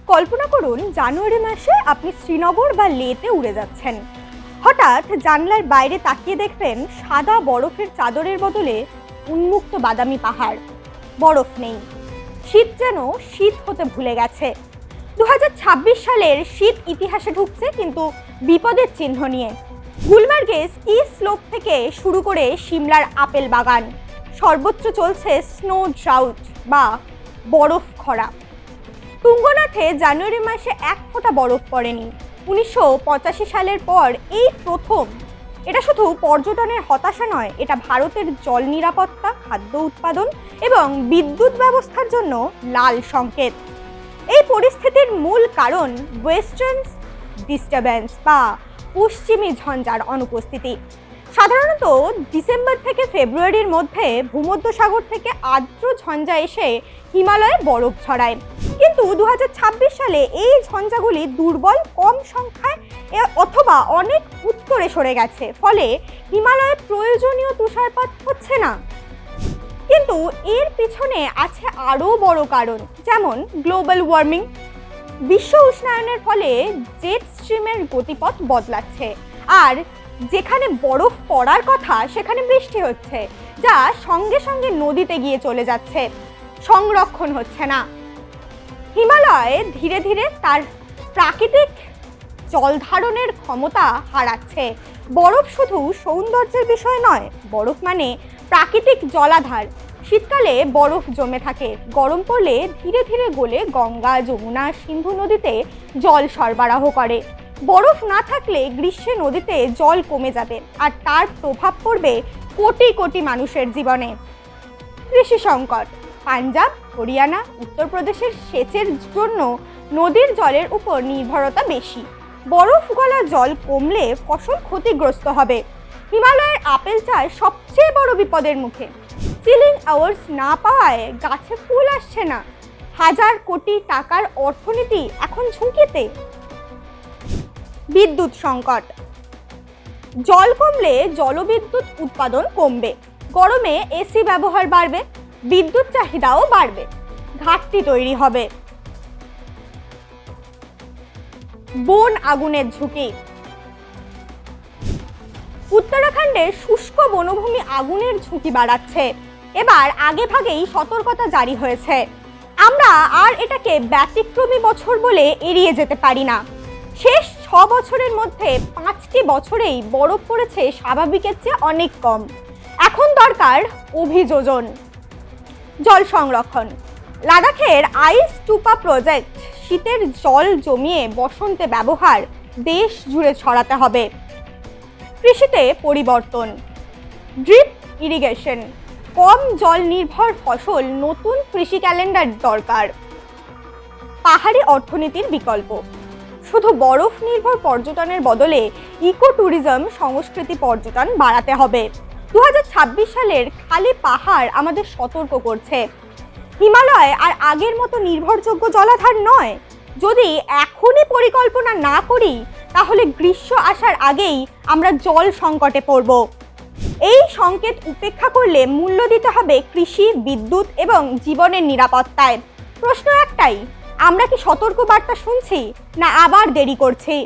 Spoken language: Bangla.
কল্পনা করুন জানুয়ারি মাসে আপনি শ্রীনগর বা লেতে উড়ে যাচ্ছেন। হঠাৎ জানলার বাইরে তাকিয়ে দেখবেন সাদা বরফের চাদরের বদলে উন্মুক্ত বাদামি পাহাড়। বরফ নেই, শীত যেন শীত হতে ভুলে গেছে। 2026 সালের শীত ইতিহাসে ঢুকছে, কিন্তু বিপদের চিহ্ন নিয়ে। গুলমার্গে স্কি স্লোপ থেকে শুরু করে সিমলার আপেল বাগান, সর্বত্র চলছে স্নো ড্রাউট বা বরফ খরা। তুঙ্গনাথে জানুয়ারি মাসে এক ফোঁটা বরফ পড়েনি 1985 সালের পর, এই প্রথম। এটা শুধু পর্যটনের হতাশা নয়, এটা ভারতের জল নিরাপত্তা, খাদ্য উৎপাদন এবং বিদ্যুৎ ব্যবস্থার জন্য লাল সংকেত। এই পরিস্থিতির মূল কারণ ওয়েস্টার্ন ডিস্টারবেন্স বা পশ্চিমী ঝঞ্ঝার অনুপস্থিতি। সাধারণত ডিসেম্বর থেকে ফেব্রুয়ারির মধ্যে ভূমধ্যসাগর থেকে আর্দ্র ঝঞ্ঝা এসে হিমালয়ে বরফ ছড়ায়, কিন্তু 2026 সালে এই ঝঞ্ঝাগুলি দুর্বল, কম সংখ্যায় অথবা অনেক উত্তরে সরে গেছে, ফলে হিমালয়ে প্রয়োজনীয় তুষারপাত হচ্ছে না। কিন্তু এর পিছনে আছে আরও বড় কারণ, যেমন গ্লোবাল ওয়ার্মিং। বিশ্ব উষ্ণায়নের ফলে জেট স্ট্রিমের গতিপথ বদলাচ্ছে, আর যেখানে বরফ পড়ার কথা সেখানে বৃষ্টি হচ্ছে, যা সঙ্গে সঙ্গে নদীতে গিয়ে চলে যাচ্ছে, সংরক্ষণ হচ্ছে না। হিমালয় ধীরে ধীরে তার প্রাকৃতিক জল ধারণের ক্ষমতা হারাচ্ছে। বরফ শুধু সৌন্দর্যের বিষয় নয়, বরফ মানে প্রাকৃতিক জলাধার। শীতকালে বরফ জমে থাকে, গরম পড়লে ধীরে ধীরে গলে গঙ্গা, যমুনা, সিন্ধু নদীতে জল সরবরাহ করে। বরফ না থাকলে গ্রীষ্মে নদীতে জল কমে যাবে, আর তার প্রভাব পড়বে কোটি কোটি মানুষের জীবনে। কৃষি সংকট। পাঞ্জাব, হরিয়ানা, উত্তরপ্রদেশের সেচের জন্য নদীর জলের উপর নির্ভরতা বেশি। বরফ গলা জল কমলে ফসল ক্ষতিগ্রস্ত হবে। হিমালয়ের আপেল চাষ সবচেয়ে বড় বিপদের মুখে। চিলিং আওয়ার্স না পাওয়ায় গাছে ফুল আসছে না। হাজার কোটি টাকার অর্থনীতি এখন ঝুঁকিতে। বিদ্যুৎ সংকট। জল কমলে জলবিদ্যুৎ উৎপাদন কমবে, গরমে এসি ব্যবহার বাড়বে, বিদ্যুৎ চাহিদাও বাড়বে, ঘাটতি তৈরি হবে। বন আগুনের ঝুঁকি। উত্তরাখণ্ডের শুষ্ক বনভূমি আগুনের ঝুঁকি বাড়াচ্ছে। এবার আগে ভাগেই সতর্কতা জারি হয়েছে। আমরা আর এটাকে ব্যতিক্রমী বছর বলে এড়িয়ে যেতে পারি না। শেষ 6 বছরের মধ্যে 5টি বছরেই বরফ পড়েছে স্বাভাবিকের চেয়ে অনেক কম। এখন দরকার অভিযোজন। জল সংরক্ষণ। লাদাখের আইস টুপা প্রজেক্ট, শীতের জল জমিয়ে বসন্তে ব্যবহার, দেশ জুড়ে ছড়াতে হবে। কৃষিতে পরিবর্তন। ড্রিপ ইরিগেশন, কম জল নির্ভর ফসল, নতুন কৃষি ক্যালেন্ডার দরকার। পাহাড়ি অর্থনীতির বিকল্প। শুধু বরফ নির্ভর পর্যটনের বদলে ইকো ট্যুরিজম, সংস্কৃতি পর্যটন বাড়াতে হবে। 2026 সালের খালি পাহাড় আমাদের সতর্ক করছে। হিমালয় আর আগের মতো নির্ভরযোগ্য জলাধার নয়। যদি এখনই পরিকল্পনা না করি, তাহলে গ্রীষ্ম আসার আগেই আমরা জল সংকটে পড়ব। এই সংকেত উপেক্ষা করলে মূল্য দিতে হবে কৃষি, বিদ্যুৎ এবং জীবনের নিরাপত্তায়। প্রশ্ন একটাই, আমরা কি সতর্ক বার্তা শুনছি, না আবার দেরি করছি?